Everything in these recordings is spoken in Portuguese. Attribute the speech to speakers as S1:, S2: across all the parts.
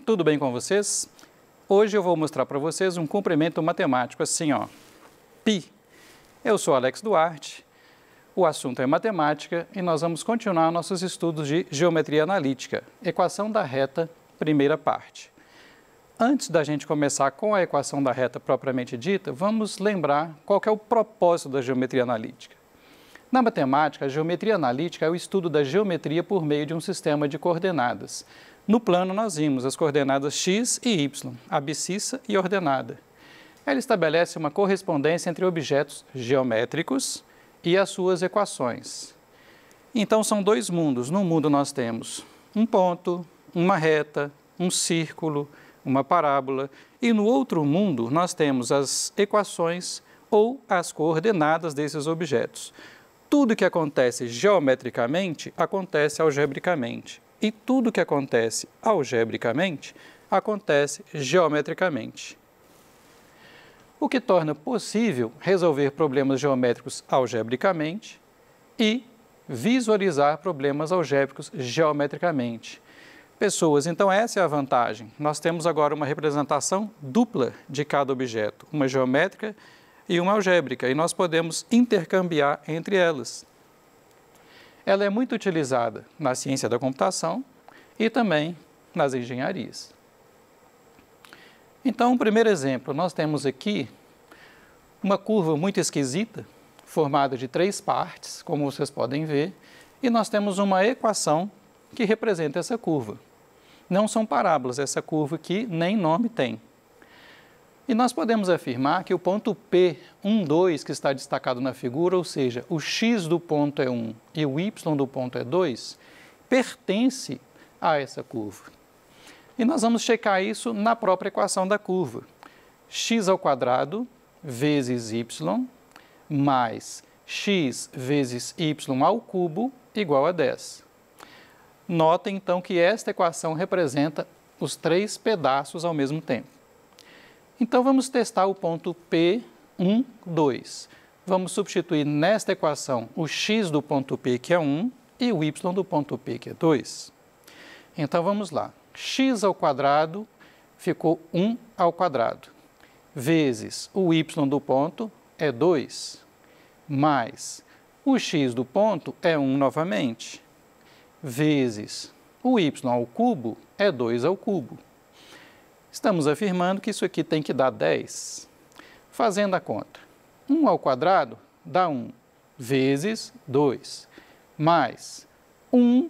S1: tudo bem com vocês? Hoje eu vou mostrar para vocês um comprimento matemático assim, ó, π. Eu sou Alex Duarte, o assunto é matemática e nós vamos continuar nossos estudos de geometria analítica, equação da reta, primeira parte. Antes da gente começar com a equação da reta propriamente dita, vamos lembrar qual que é o propósito da geometria analítica. Na matemática, a geometria analítica é o estudo da geometria por meio de um sistema de coordenadas. No plano, nós vimos as coordenadas x e y, abscissa e ordenada. Ela estabelece uma correspondência entre objetos geométricos e as suas equações. Então, são dois mundos. No mundo, nós temos um ponto, uma reta, um círculo, uma parábola. E no outro mundo, nós temos as equações ou as coordenadas desses objetos. Tudo que acontece geometricamente, acontece algebricamente. E tudo que acontece algebricamente, acontece geometricamente. O que torna possível resolver problemas geométricos algebricamente e visualizar problemas algébricos geometricamente. Pessoas, então essa é a vantagem. Nós temos agora uma representação dupla de cada objeto, uma geométrica e uma algébrica, e nós podemos intercambiar entre elas. Ela é muito utilizada na ciência da computação e também nas engenharias. Então, um primeiro exemplo, nós temos aqui uma curva muito esquisita, formada de 3 partes, como vocês podem ver, e nós temos uma equação que representa essa curva. Não são parábolas, essa curva aqui nem nome tem. E nós podemos afirmar que o ponto P, 1, 2, que está destacado na figura, ou seja, o x do ponto é 1 e o y do ponto é 2, pertence a essa curva. E nós vamos checar isso na própria equação da curva. X² vezes y mais x vezes y ao cubo igual a 10. Notem, então, que esta equação representa os 3 pedaços ao mesmo tempo. Então, vamos testar o ponto P, 1, 2. Vamos substituir nesta equação o x do ponto P, que é 1, e o y do ponto P, que é 2. Então, vamos lá. X² ficou 1 ao quadrado, vezes o y do ponto é 2, mais o x do ponto é 1 novamente, vezes o y ao cubo é 2 ao cubo. Estamos afirmando que isso aqui tem que dar 10. Fazendo a conta, 1 ao quadrado dá 1, vezes 2, mais 1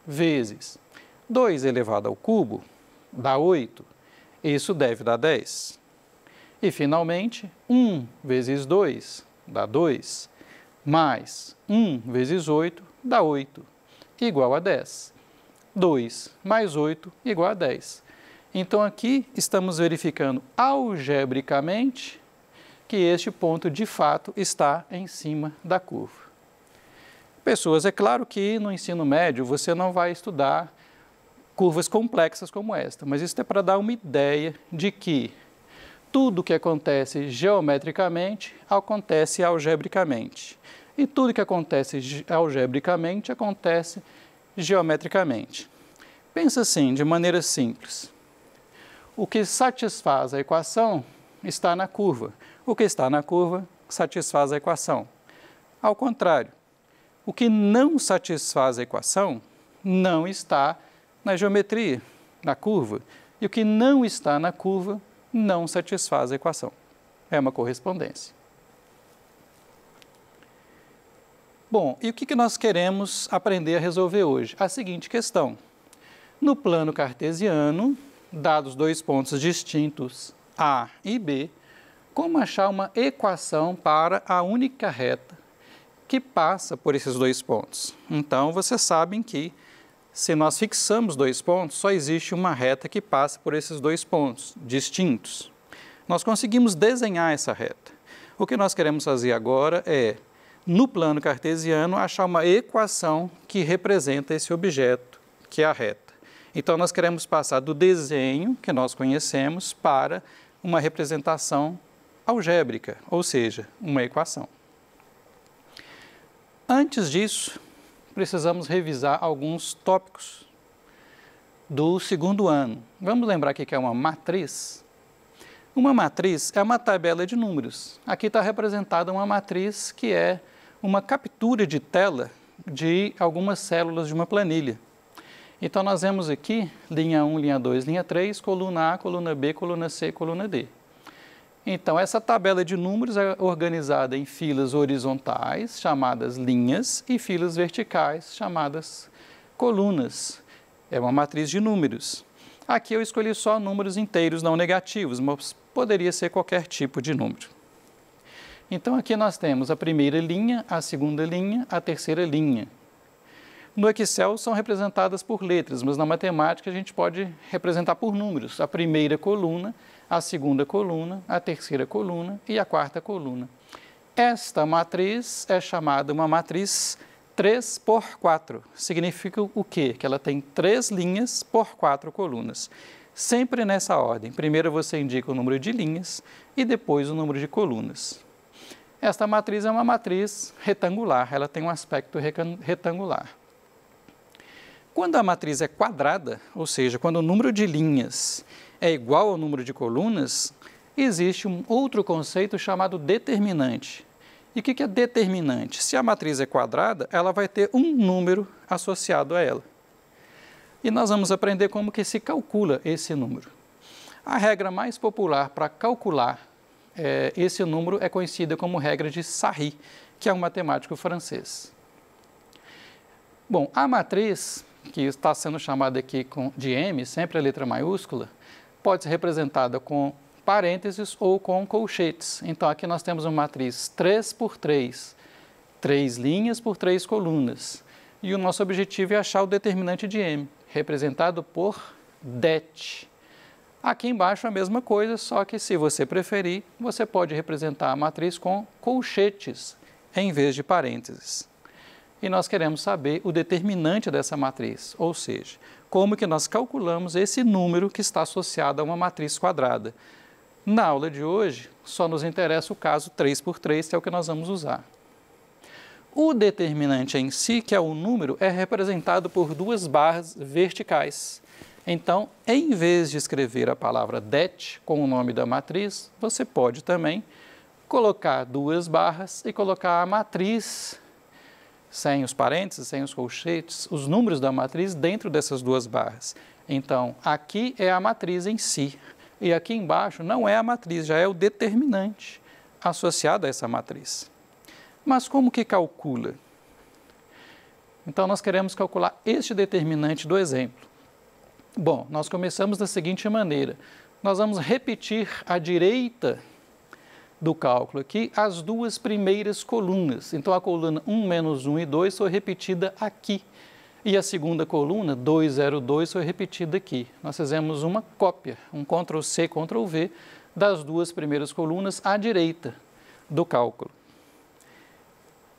S1: vezes 2 elevado ao cubo dá 8. Isso deve dar 10. E, finalmente, 1 vezes 2 dá 2, mais 1 vezes 8 dá 8, igual a 10. 2 mais 8 igual a 10. Então, aqui estamos verificando algebricamente que este ponto, de fato, está em cima da curva. Pessoas, é claro que no ensino médio você não vai estudar curvas complexas como esta, mas isso é para dar uma ideia de que tudo que acontece geometricamente acontece algebricamente. E tudo que acontece algebricamente acontece geometricamente. Pensa assim, de maneira simples. O que satisfaz a equação está na curva. O que está na curva satisfaz a equação. Ao contrário, o que não satisfaz a equação não está na geometria, na curva. E o que não está na curva não satisfaz a equação. É uma correspondência. Bom, e o que nós queremos aprender a resolver hoje? A seguinte questão. No plano cartesiano, dados 2 pontos distintos A e B, como achar uma equação para a única reta que passa por esses 2 pontos? Então, vocês sabem que se nós fixamos 2 pontos, só existe uma reta que passa por esses 2 pontos distintos. Nós conseguimos desenhar essa reta. O que nós queremos fazer agora é, no plano cartesiano, achar uma equação que representa esse objeto, que é a reta. Então, nós queremos passar do desenho que nós conhecemos para uma representação algébrica, ou seja, uma equação. Antes disso, precisamos revisar alguns tópicos. do segundo ano. Vamos lembrar aqui que é uma matriz? Uma matriz é uma tabela de números. Aqui está representada uma matriz que é uma captura de tela de algumas células de uma planilha. Então, nós vemos aqui linha 1, linha 2, linha 3, coluna A, coluna B, coluna C, coluna D. Então, essa tabela de números é organizada em filas horizontais, chamadas linhas, e filas verticais, chamadas colunas. É uma matriz de números. Aqui eu escolhi só números inteiros não negativos, mas poderia ser qualquer tipo de número. Então, aqui nós temos a primeira linha, a segunda linha, a terceira linha. No Excel são representadas por letras, mas na matemática a gente pode representar por números. A primeira coluna, a segunda coluna, a terceira coluna e a quarta coluna. Esta matriz é chamada uma matriz 3 por 4. Significa o quê? Que ela tem 3 linhas por 4 colunas. Sempre nessa ordem. Primeiro você indica o número de linhas e depois o número de colunas. Esta matriz é uma matriz retangular, ela tem um aspecto retangular. Quando a matriz é quadrada, ou seja, quando o número de linhas é igual ao número de colunas, existe um outro conceito chamado determinante. E o que é determinante? Se a matriz é quadrada, ela vai ter um número associado a ela. E nós vamos aprender como que se calcula esse número. A regra mais popular para calcular esse número é conhecida como regra de Sarry, que é um matemático francês. Bom, a matriz, que está sendo chamada aqui de M, sempre a letra maiúscula, pode ser representada com parênteses ou com colchetes. Então, aqui nós temos uma matriz 3 por 3, 3 linhas por 3 colunas. E o nosso objetivo é achar o determinante de M, representado por det. Aqui embaixo a mesma coisa, só que se você preferir, você pode representar a matriz com colchetes em vez de parênteses. E nós queremos saber o determinante dessa matriz, ou seja, como que nós calculamos esse número que está associado a uma matriz quadrada. Na aula de hoje, só nos interessa o caso 3 por 3, que é o que nós vamos usar. O determinante em si, que é o número, é representado por 2 barras verticais. Então, em vez de escrever a palavra det com o nome da matriz, você pode também colocar 2 barras e colocar a matriz, sem os parênteses, sem os colchetes, os números da matriz dentro dessas 2 barras. Então, aqui é a matriz em si, e aqui embaixo não é a matriz, já é o determinante associado a essa matriz. Mas como que calcula? Então, nós queremos calcular este determinante do exemplo. Bom, nós começamos da seguinte maneira. Nós vamos repetir à direita do cálculo aqui as 2 primeiras colunas. Então, a coluna 1, menos 1 e 2 foi repetida aqui. E a segunda coluna, 2, 0, 2, foi repetida aqui. Nós fizemos uma cópia, um Ctrl+C, Ctrl+V, das 2 primeiras colunas à direita do cálculo.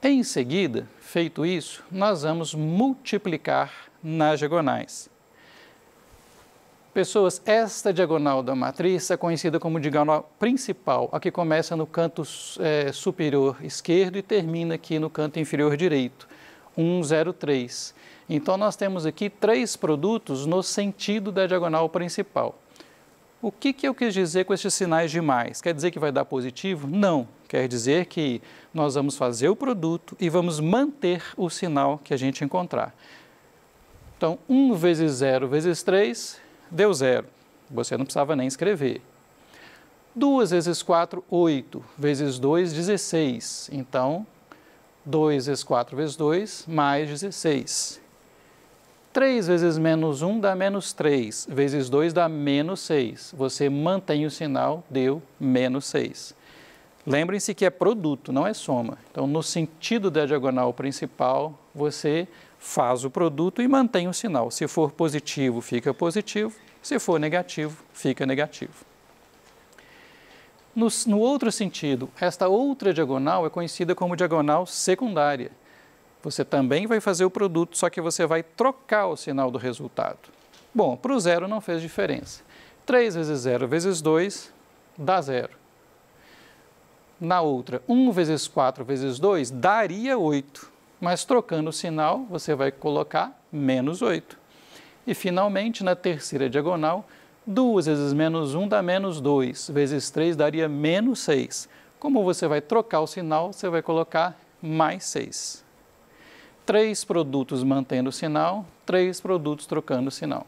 S1: Em seguida, feito isso, nós vamos multiplicar nas diagonais. Pessoas, esta diagonal da matriz é conhecida como diagonal principal, a que começa no canto superior esquerdo e termina aqui no canto inferior direito, 1, 0, 3. Então, nós temos aqui 3 produtos no sentido da diagonal principal. O que eu quis dizer com estes sinais de mais? Quer dizer que vai dar positivo? Não, quer dizer que nós vamos fazer o produto e vamos manter o sinal que a gente encontrar. Então, 1 vezes 0 vezes 3... deu 0, você não precisava nem escrever. 2 vezes 4, 8, vezes 2, 16. Então, 2 vezes 4 vezes 2, mais 16. 3 vezes menos 1 dá menos 3, vezes 2 dá menos 6. Você mantém o sinal, deu menos 6. Lembrem-se que é produto, não é soma. Então, no sentido da diagonal principal, você faz o produto e mantém o sinal. Se for positivo, fica positivo. Se for negativo, fica negativo. No outro sentido, esta outra diagonal é conhecida como diagonal secundária. Você também vai fazer o produto, só que você vai trocar o sinal do resultado. Bom, para o 0 não fez diferença. 3 vezes 0 vezes 2 dá 0. Na outra, 1 vezes 4 vezes 2 daria 8. Mas trocando o sinal, você vai colocar menos 8. E, finalmente, na terceira diagonal, 2 vezes menos 1 dá menos 2, vezes 3 daria menos 6. Como você vai trocar o sinal, você vai colocar mais 6. 3 produtos mantendo o sinal, 3 produtos trocando o sinal.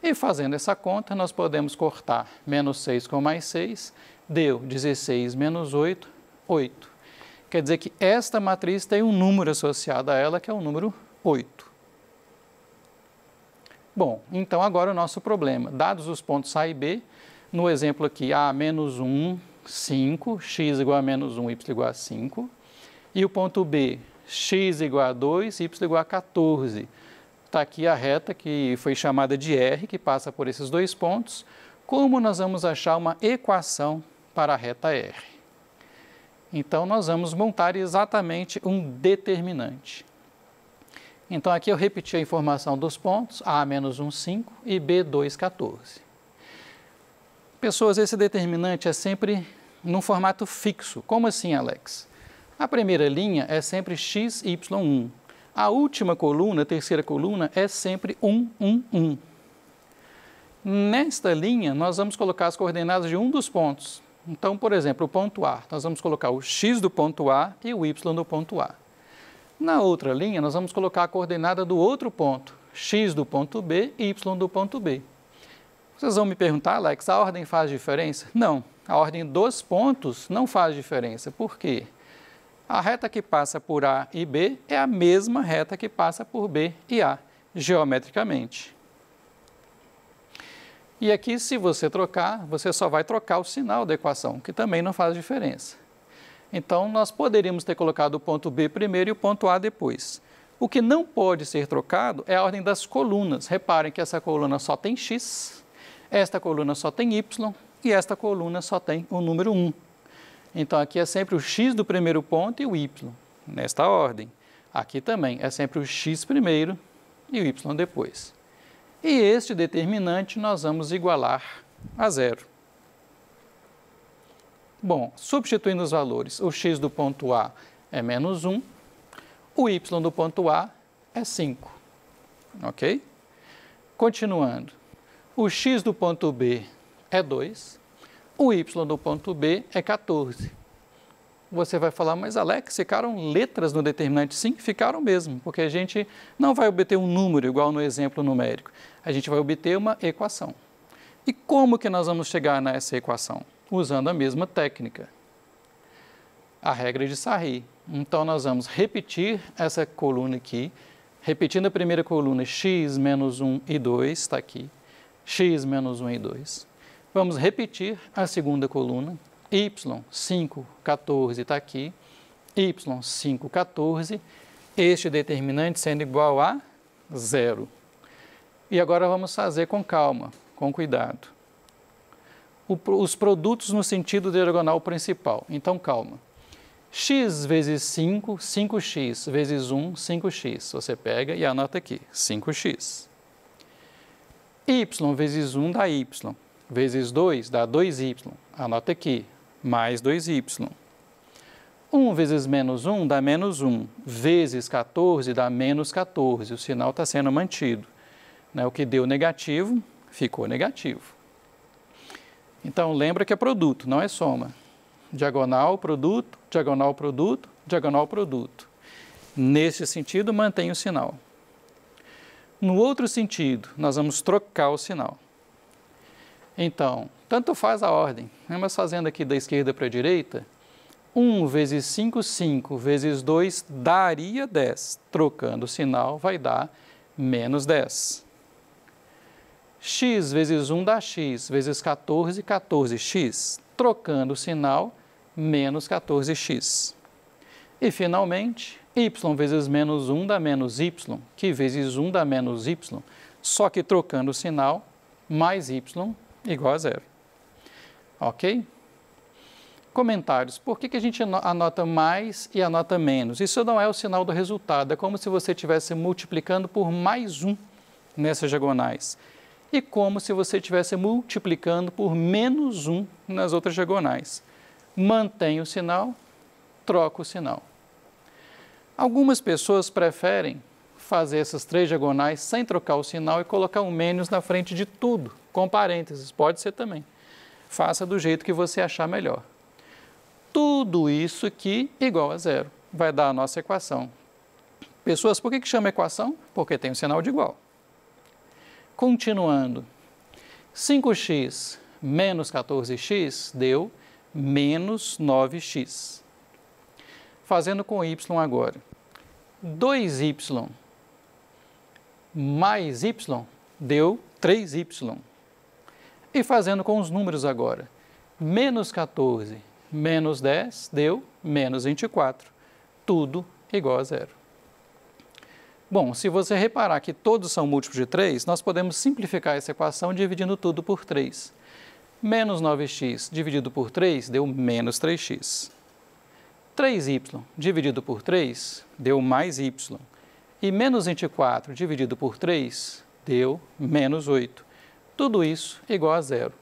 S1: E fazendo essa conta, nós podemos cortar menos 6 com mais 6, deu 16 menos 8, 8. Quer dizer que esta matriz tem um número associado a ela, que é o número 8. Bom, então agora o nosso problema. Dados os pontos A e B, no exemplo aqui, A menos 1, 5, x igual a menos 1, y igual a 5. E o ponto B, x igual a 2, y igual a 14. Está aqui a reta que foi chamada de R, que passa por esses dois pontos. Como nós vamos achar uma equação para a reta R? Então, nós vamos montar exatamente um determinante. Então, aqui eu repeti a informação dos pontos, A menos 1, 5 e B, 2, 14. Pessoas, esse determinante é sempre num formato fixo. Como assim, Alex? A primeira linha é sempre x, y, 1. A última coluna, a terceira coluna, é sempre 1, 1, 1. Nesta linha, nós vamos colocar as coordenadas de um dos pontos. Então, por exemplo, o ponto A, nós vamos colocar o x do ponto A e o y do ponto A. Na outra linha, nós vamos colocar a coordenada do outro ponto, x do ponto B e y do ponto B. Vocês vão me perguntar, Alex, a ordem faz diferença? Não, a ordem dos pontos não faz diferença. Por quê? A reta que passa por A e B é a mesma reta que passa por B e A, geometricamente. E aqui, se você trocar, você só vai trocar o sinal da equação, que também não faz diferença. Então, nós poderíamos ter colocado o ponto B primeiro e o ponto A depois. O que não pode ser trocado é a ordem das colunas. Reparem que essa coluna só tem x, esta coluna só tem y e esta coluna só tem o número 1. Então, aqui é sempre o x do primeiro ponto e o y, nesta ordem. Aqui também é sempre o x primeiro e o y depois. E este determinante nós vamos igualar a zero. Bom, substituindo os valores, o x do ponto A é menos 1, o y do ponto A é 5, ok? Continuando, o x do ponto B é 2, o y do ponto B é 14. Você vai falar, mas Alex, ficaram letras no determinante? Sim, ficaram mesmo, porque a gente não vai obter um número igual no exemplo numérico, a gente vai obter uma equação. E como que nós vamos chegar nessa equação? Usando a mesma técnica, a regra de Sarri. Então, nós vamos repetir essa coluna aqui, repetindo a primeira coluna, x menos 1 e 2, está aqui, x menos 1 e 2. Vamos repetir a segunda coluna, y, 5, 14 está aqui, y, 5, 14, este determinante sendo igual a 0. E agora vamos fazer com calma, com cuidado. Os produtos no sentido diagonal principal. Então, calma. X vezes 5, 5x, vezes 1, 5x. Você pega e anota aqui, 5x. Y vezes 1 dá y, vezes 2 dá 2y. Anota aqui, mais 2y. 1 vezes menos 1 dá menos 1, vezes 14 dá menos 14. O sinal está sendo mantido. O que deu negativo, ficou negativo. Então, lembra que é produto, não é soma. Diagonal, produto, diagonal, produto, diagonal, produto. Nesse sentido, mantém o sinal. No outro sentido, nós vamos trocar o sinal. Então, tanto faz a ordem, mas fazendo aqui da esquerda para a direita, 1 vezes 5, 5, vezes 2 daria 10. Trocando o sinal, vai dar menos 10. X vezes 1 dá x, vezes 14, 14x. Trocando o sinal, menos 14x. E, finalmente, y vezes menos 1 dá menos y, que vezes 1 dá menos y, só que trocando o sinal, mais y igual a 0. Ok? Comentários. Por que a gente anota mais e anota menos? Isso não é o sinal do resultado, é como se você estivesse multiplicando por mais 1 nessas diagonais. E como se você estivesse multiplicando por menos 1 nas outras diagonais. Mantém o sinal, troca o sinal. Algumas pessoas preferem fazer essas 3 diagonais sem trocar o sinal e colocar um menos na frente de tudo, com parênteses, pode ser também. Faça do jeito que você achar melhor. Tudo isso aqui igual a zero, vai dar a nossa equação. Pessoas, por que chama equação? Porque tem um sinal de igual. Continuando, 5x menos 14x deu menos 9x. Fazendo com y agora, 2y mais y deu 3y. E fazendo com os números agora, menos 14 menos 10 deu menos 24. Tudo igual a zero. Bom, se você reparar que todos são múltiplos de 3, nós podemos simplificar essa equação dividindo tudo por 3. Menos 9x dividido por 3 deu menos 3x. 3y dividido por 3 deu mais y. E menos 24 dividido por 3 deu menos 8. Tudo isso igual a zero.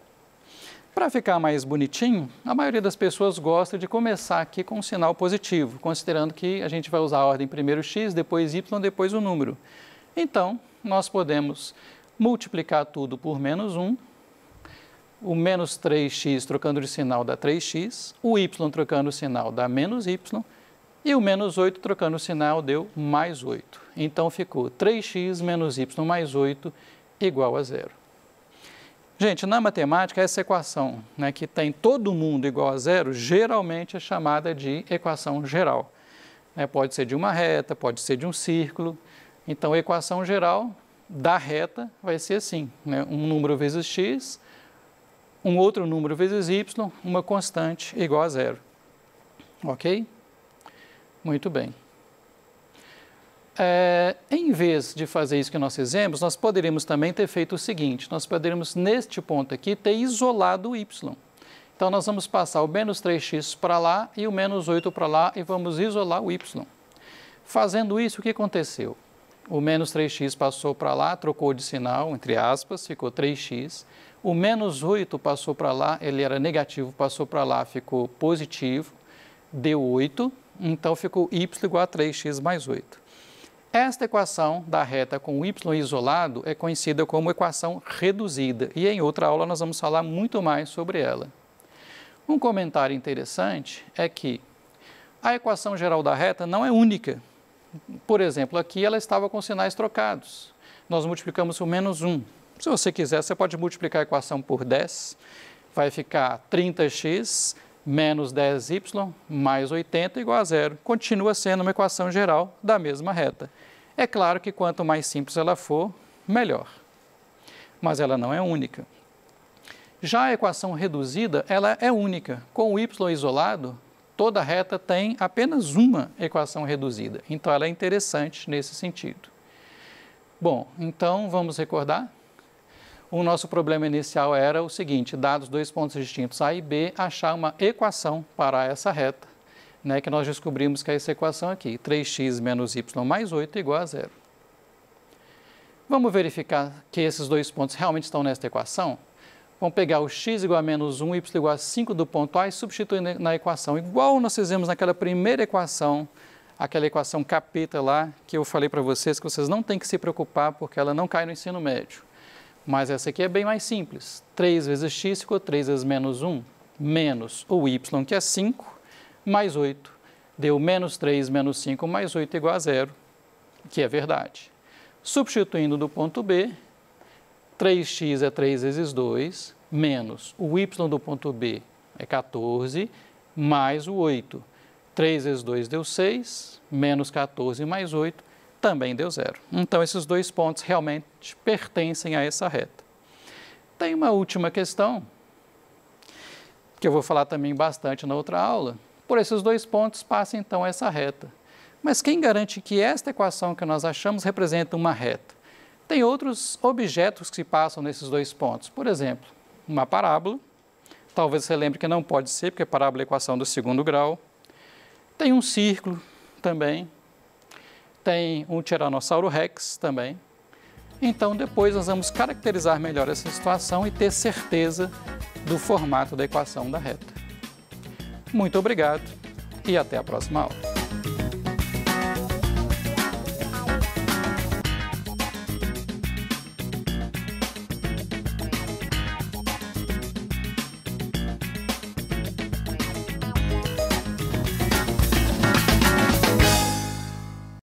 S1: Para ficar mais bonitinho, a maioria das pessoas gosta de começar aqui com um sinal positivo, considerando que a gente vai usar a ordem primeiro x, depois y, depois o número. Então, nós podemos multiplicar tudo por menos 1, o menos 3x trocando de sinal dá 3x, o y trocando o sinal dá menos y, e o menos 8 trocando o sinal deu mais 8. Então, ficou 3x menos y mais 8 igual a zero. Gente, na matemática, essa equação, né, que tem todo mundo igual a zero, geralmente é chamada de equação geral. Pode ser de uma reta, pode ser de um círculo. Então, a equação geral da reta vai ser assim, né, um número vezes x, um outro número vezes y, uma constante igual a zero. Ok? Muito bem. Em vez de fazer isso que nós fizemos, nós poderíamos também ter feito o seguinte, nós poderíamos, neste ponto aqui, ter isolado o y. Então, nós vamos passar o menos 3x para lá e o menos 8 para lá e vamos isolar o y. Fazendo isso, o que aconteceu? O menos 3x passou para lá, trocou de sinal, entre aspas, ficou 3x. O menos 8 passou para lá, ele era negativo, passou para lá, ficou positivo, deu 8, então ficou y igual a 3x mais 8. Esta equação da reta com y isolado é conhecida como equação reduzida e em outra aula nós vamos falar muito mais sobre ela. Um comentário interessante é que a equação geral da reta não é única. Por exemplo, aqui ela estava com sinais trocados. Nós multiplicamos por menos 1. Se você quiser, você pode multiplicar a equação por 10. Vai ficar 30x menos 10y mais 80 igual a zero. Continua sendo uma equação geral da mesma reta. É claro que quanto mais simples ela for, melhor. Mas ela não é única. Já a equação reduzida, ela é única. Com o y isolado, toda reta tem apenas uma equação reduzida. Então, ela é interessante nesse sentido. Bom, então vamos recordar? O nosso problema inicial era o seguinte, dados dois pontos distintos A e B, achar uma equação para essa reta, né, que nós descobrimos que é essa equação aqui, 3x menos y mais 8 igual a zero. Vamos verificar que esses dois pontos realmente estão nesta equação? Vamos pegar o x igual a menos 1, y igual a 5 do ponto A e substituir na equação, igual nós fizemos naquela primeira equação, aquela equação capeta lá, que eu falei para vocês que vocês não têm que se preocupar porque ela não cai no ensino médio. Mas essa aqui é bem mais simples. 3 vezes x ficou 3 vezes menos 1, menos o y, que é 5, mais 8. Deu menos 3 menos 5 mais 8 igual a zero, que é verdade. Substituindo do ponto B, 3x é 3 vezes 2, menos o y do ponto B é 14, mais o 8. 3 vezes 2 deu 6, menos 14 mais 8, também deu zero. Então, esses dois pontos realmente pertencem a essa reta. Tem uma última questão, que eu vou falar também bastante na outra aula. Por esses dois pontos passa, então, essa reta. Mas quem garante que esta equação que nós achamos representa uma reta? Tem outros objetos que se passam nesses dois pontos. Por exemplo, uma parábola. Talvez você lembre que não pode ser, porque a parábola é a equação do segundo grau. Tem um círculo também. Tem um Tiranossauro Rex também. Então, depois nós vamos caracterizar melhor essa situação e ter certeza do formato da equação da reta. Muito obrigado e até a próxima aula.